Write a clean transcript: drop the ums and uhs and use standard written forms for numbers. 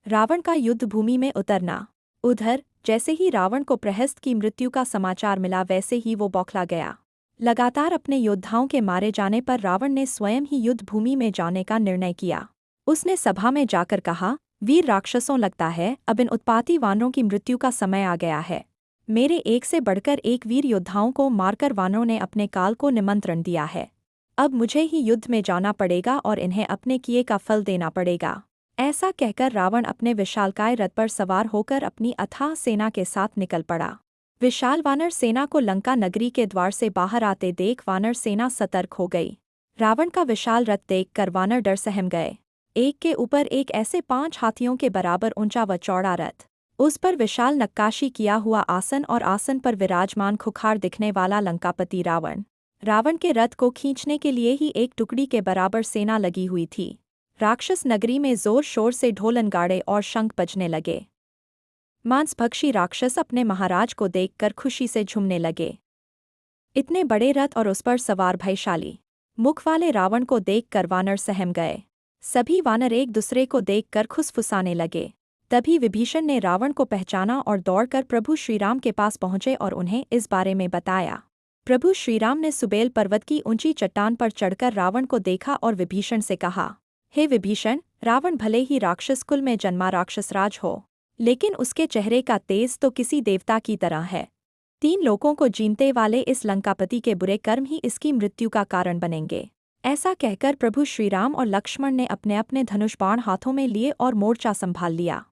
रावण का युद्ध भूमि में उतरना। उधर जैसे ही रावण को प्रहस्त की मृत्यु का समाचार मिला वैसे ही वो बौखला गया। लगातार अपने योद्धाओं के मारे जाने पर रावण ने स्वयं ही युद्ध भूमि में जाने का निर्णय किया। उसने सभा में जाकर कहा, वीर राक्षसों, लगता है अब इन उत्पाती वानरों की मृत्यु का समय आ गया है। मेरे एक से बढ़कर एक वीर योद्धाओं को मारकर वानरों ने अपने काल को निमंत्रण दिया है। अब मुझे ही युद्ध में जाना पड़ेगा और इन्हें अपने किए का फल देना पड़ेगा। ऐसा कहकर रावण अपने विशालकाय रथ पर सवार होकर अपनी अथाह सेना के साथ निकल पड़ा। विशाल वानर सेना को लंका नगरी के द्वार से बाहर आते देख वानर सेना सतर्क हो गई। रावण का विशाल रथ देखकर वानर डर सहम गए। एक के ऊपर एक ऐसे 5 हाथियों के बराबर ऊंचा व चौड़ा रथ, उस पर विशाल नक्काशी किया हुआ आसन और आसन पर विराजमान खुखार दिखने वाला लंकापति रावण। रावण के रथ को खींचने के लिए ही एक टुकड़ी के बराबर सेना लगी हुई थी। राक्षस नगरी में जोर शोर से ढोल नगाड़े और शंख बजने लगे। मांसभक्षी राक्षस अपने महाराज को देखकर खुशी से झूमने लगे। इतने बड़े रथ और उस पर सवार भयशाली मुख वाले रावण को देखकर वानर सहम गए। सभी वानर एक दूसरे को देखकर खुसफुसाने लगे। तभी विभीषण ने रावण को पहचाना और दौड़कर प्रभु श्रीराम के पास पहुंचे और उन्हें इस बारे में बताया। प्रभु श्रीराम ने सुबेल पर्वत की ऊंची चट्टान पर चढ़कर रावण को देखा और विभीषण से कहा, हे विभीषण, रावण भले ही राक्षस कुल में जन्मा राक्षसराज हो, लेकिन उसके चेहरे का तेज तो किसी देवता की तरह है। 3 लोगों को जीतने वाले इस लंकापति के बुरे कर्म ही इसकी मृत्यु का कारण बनेंगे। ऐसा कहकर प्रभु श्रीराम और लक्ष्मण ने अपने अपने धनुष बाण हाथों में लिए और मोर्चा संभाल लिया।